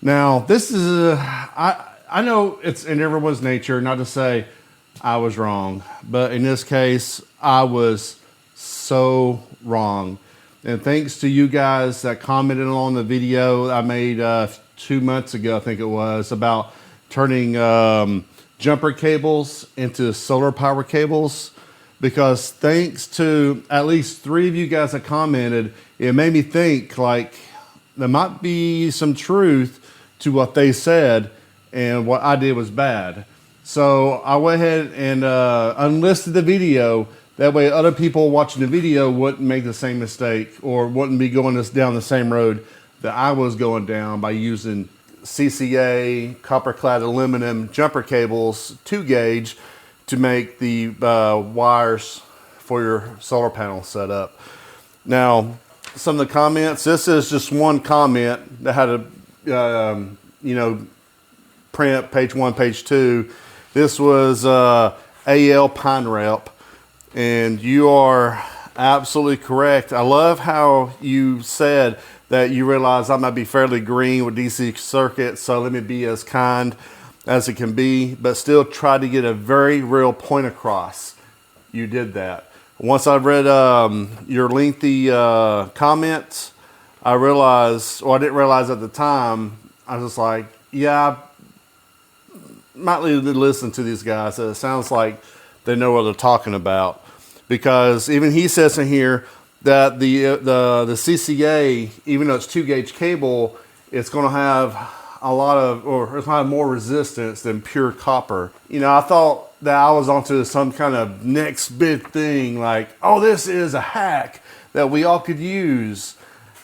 Now, this is, I know it's in everyone's nature not to say I was wrong, but in this case, I was so wrong. And thanks to you guys that commented on the video I made 2 months ago, I think it was, about turning jumper cables into solar power cables. Because thanks to at least 3 of you guys that commented, it made me think like there might be some truth to what they said, and what I did was bad. So I went ahead and unlisted the video. That way other people watching the video wouldn't make the same mistake or wouldn't be going down the same road that I was going down by using CCA, copper-clad aluminum jumper cables, 2 gauge, to make the wires for your solar panel setup. Now, some of the comments, this is just one comment that had a, print, page 1, page 2. This was AL Pine Rep, and you are absolutely correct. I love how you said that you realize I might be fairly green with DC circuits, so let me be as kind as it can be, but still try to get a very real point across. You did that. Once I read your lengthy comments, I realized, or I didn't realize at the time, I was just like, yeah, I might need to listen to these guys. It sounds like they know what they're talking about. Because even he says in here that the CCA, even though it's 2 gauge cable, it's going to have a lot of, or it's going to have more resistance than pure copper. You know, I thought that I was onto some kind of next big thing, like, oh, this is a hack that we all could use.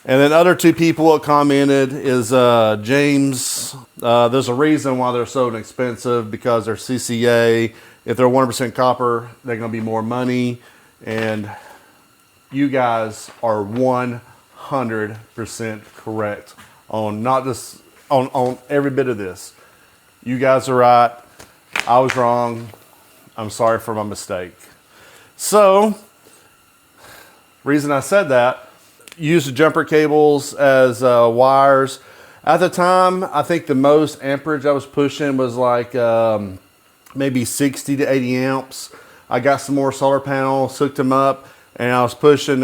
And then other 2 people that commented is James. There's a reason why they're so inexpensive, because they're CCA. If they're 100% copper, they're going to be more money. And you guys are 100% correct on not just on every bit of this. You guys are right. I was wrong. I'm sorry for my mistake. So, reason I said that, use the jumper cables as wires. At the time, I think the most amperage I was pushing was like maybe 60 to 80 amps. I got some more solar panels, hooked them up, and I was pushing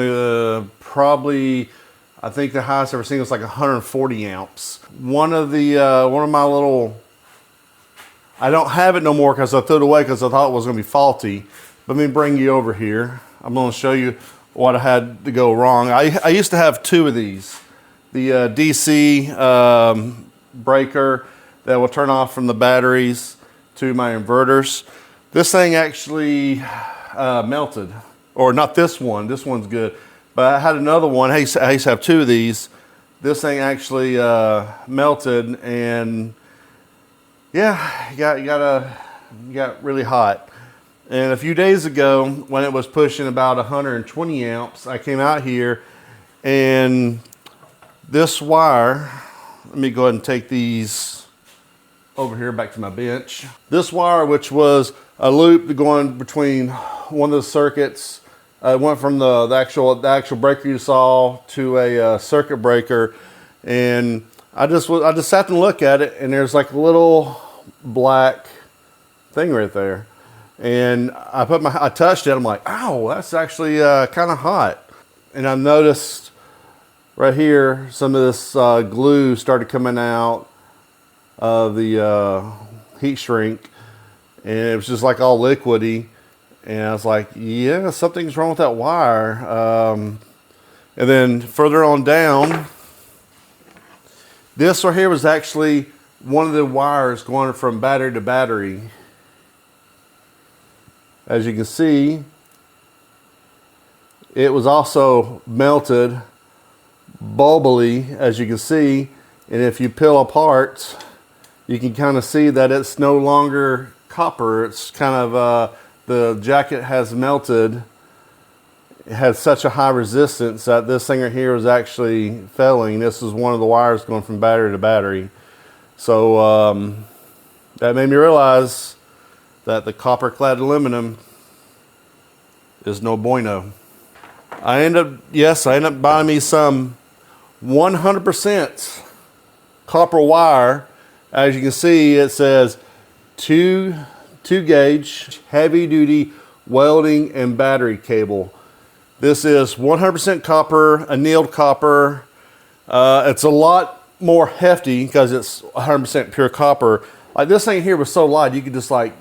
probably, I think the highest I've ever seen was like 140 amps. One of my little, I don't have it no more because I threw it away because I thought it was going to be faulty. Let me bring you over here. I'm going to show you what I had to go wrong. I used to have 2 of these. The DC breaker that will turn off from the batteries to my inverters. This thing actually melted. Or not this one. This one's good. But I had another one. I used to have 2 of these. This thing actually melted, and yeah, it got really hot. And a few days ago, when it was pushing about 120 amps, I came out here, and this wire, let me go ahead and take these over here back to my bench. This wire, which was a loop going between one of the circuits, went from the actual breaker you saw to a circuit breaker, and I just sat and looked at it, and there's like a little black thing right there, and I touched it. I'm like, ow, that's actually kind of hot. And I noticed right here some of this glue started coming out of the heat shrink, and it was just like all liquidy. And I was like, yeah, something's wrong with that wire. And then further on down, this right here was actually one of the wires going from battery to battery. As you can see, it was also melted bubbly, as you can see. And if you peel apart, you can kind of see that it's no longer copper. It's kind of the jacket has melted. It had such a high resistance that this thing right here is actually failing. This is one of the wires going from battery to battery. So that made me realize that the copper-clad aluminum is no bueno. I end up buying me some 100% copper wire. As you can see, it says two gauge heavy duty welding and battery cable. This is 100% copper, annealed copper. It's a lot more hefty because it's 100% pure copper. Like this thing here was so light, you could just like,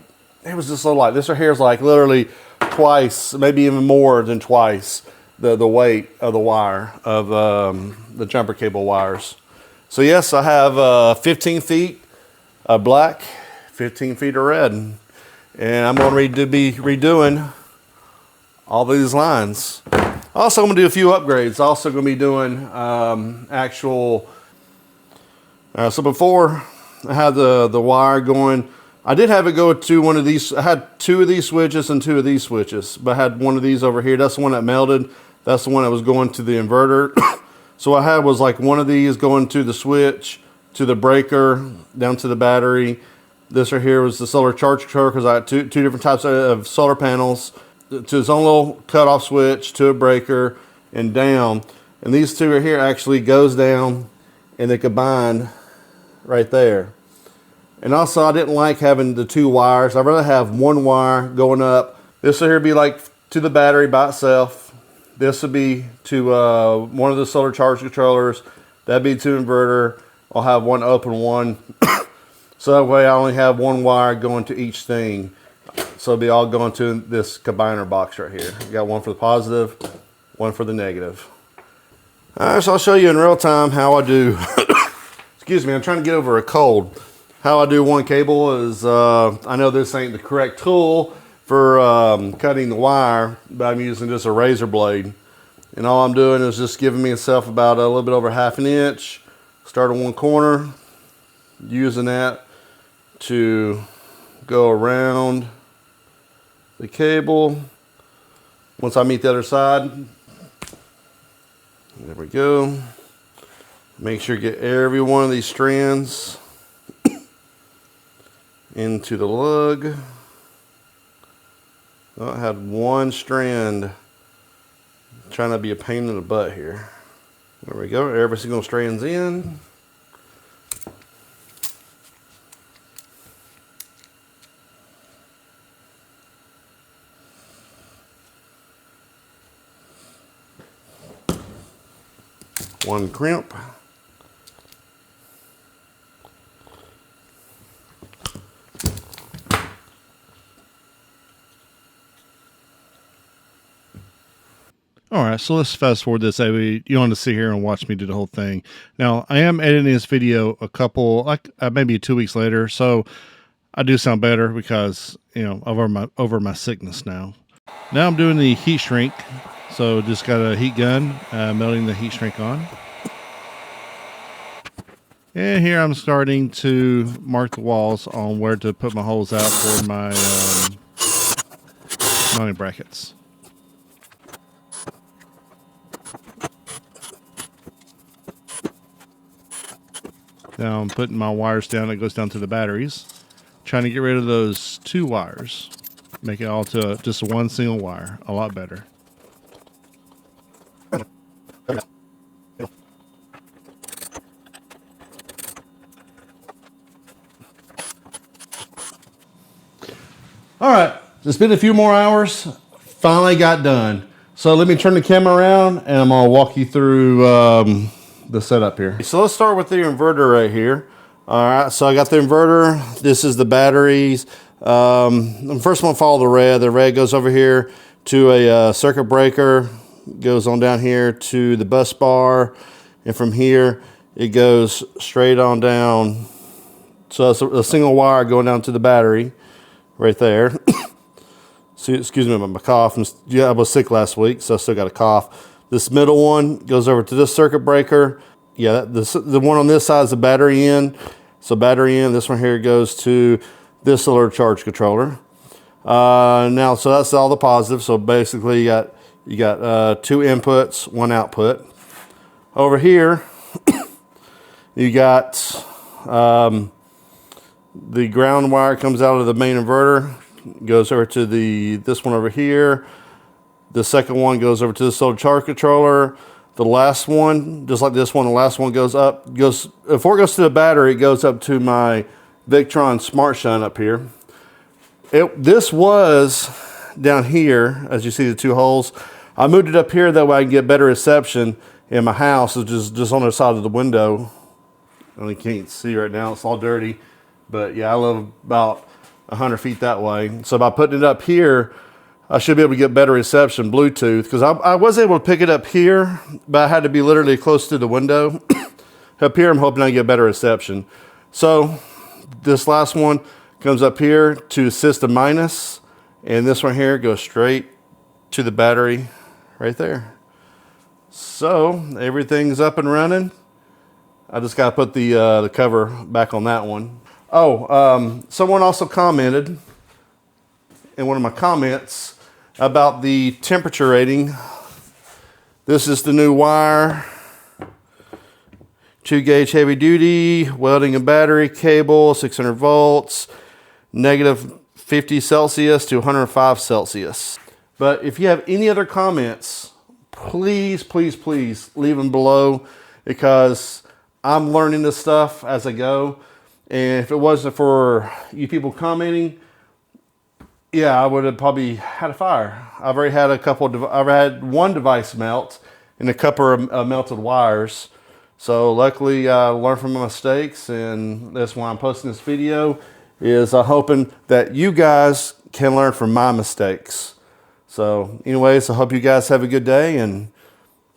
it was just so light. This right here is like literally twice, maybe even more than twice the weight of the wire of the jumper cable wires. So yes, I have 15 feet of black, 15 feet of red, and I'm going to be redoing all these lines. Also, I'm going to do a few upgrades. Also going to be doing actual. So before I had the wire going, I did have it go to one of these. I had 2 of these switches and 2 of these switches, but I had one of these over here. That's the one that melted. That's the one that was going to the inverter. So what I had was like one of these going to the switch, to the breaker, down to the battery. This right here was the solar charge controller because I had two different types of solar panels, to its own little cutoff switch, to a breaker, and down. And these 2 right here actually goes down and they combine right there. And also I didn't like having the 2 wires. I'd rather have 1 wire going up. This will here be like to the battery by itself. This would be to one of the solar charge controllers. That'd be to inverter. I'll have one open one. So that way I only have 1 wire going to each thing. So it'll be all going to this combiner box right here. You got one for the positive, one for the negative. All right, so I'll show you in real time how I do. Excuse me, I'm trying to get over a cold. How I do one cable is, I know this ain't the correct tool for cutting the wire, but I'm using just a razor blade. And all I'm doing is just giving myself about a little bit over 1/2 inch. Start on one corner, using that to go around the cable. Once I meet the other side, there we go. Make sure you get every one of these strands into the lug. Oh, I had 1 strand. Trying to be a pain in the butt here. There we go. Every single strand's in. One crimp. All right, so let's fast forward this. You don't want to sit here and watch me do the whole thing. Now, I am editing this video a couple, maybe 2 weeks later, so I do sound better because, you know, over my sickness now. Now I'm doing the heat shrink, so just got a heat gun, melting the heat shrink on. And here I'm starting to mark the walls on where to put my holes out for my mounting brackets. Now I'm putting my wires down. It goes down to the batteries. Trying to get rid of those 2 wires. Make it all to just 1 single wire. A lot better. All right, it's been a few more hours. Finally got done. So let me turn the camera around and I'm gonna walk you through the setup here. So let's start with the inverter right here. All right, so I got the inverter. This is the batteries. I'm first gonna follow the red. The red goes over here to a circuit breaker, goes on down here to the bus bar, and from here it goes straight on down. So it's a single wire going down to the battery right there. So, excuse me about my cough. Yeah, I was sick last week, so I still got a cough. This middle one goes over to this circuit breaker. Yeah, the one on this side is the battery end. So battery end, this one here goes to this solar charge controller. Now, so that's all the positive. So basically you got 2 inputs, 1 output. Over here, you got the ground wire comes out of the main inverter, goes over to this one over here. The second one goes over to the solar charge controller. The last one, just like this one, the last one goes up, before it goes to the battery, it goes up to my Victron Smart Shunt up here. This was down here, as you see the two holes. I moved it up here that way I can get better reception in my house. It's just on the side of the window. I only can't see right now, it's all dirty. But yeah, I live about 100 feet that way. So by putting it up here, I should be able to get better reception Bluetooth, because I was able to pick it up here, but I had to be literally close to the window. Up here, I'm hoping I get better reception. So this last one comes up here to system minus, and this one here goes straight to the battery right there. So everything's up and running. I just got to put the cover back on that one. Oh, someone also commented in one of my comments about the temperature rating. This is the new wire, 2-gauge heavy duty, welding and battery cable, 600 volts, negative 50 Celsius to 105 Celsius. But if you have any other comments, please, please, please leave them below, because I'm learning this stuff as I go. And if it wasn't for you people commenting, yeah, I would have probably had a fire. I've already had I've had one device melt and a couple of melted wires. So luckily I learned from my mistakes, and that's why I'm posting this video, is I'm hoping that you guys can learn from my mistakes. So anyways, I hope you guys have a good day, and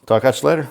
talk at you later.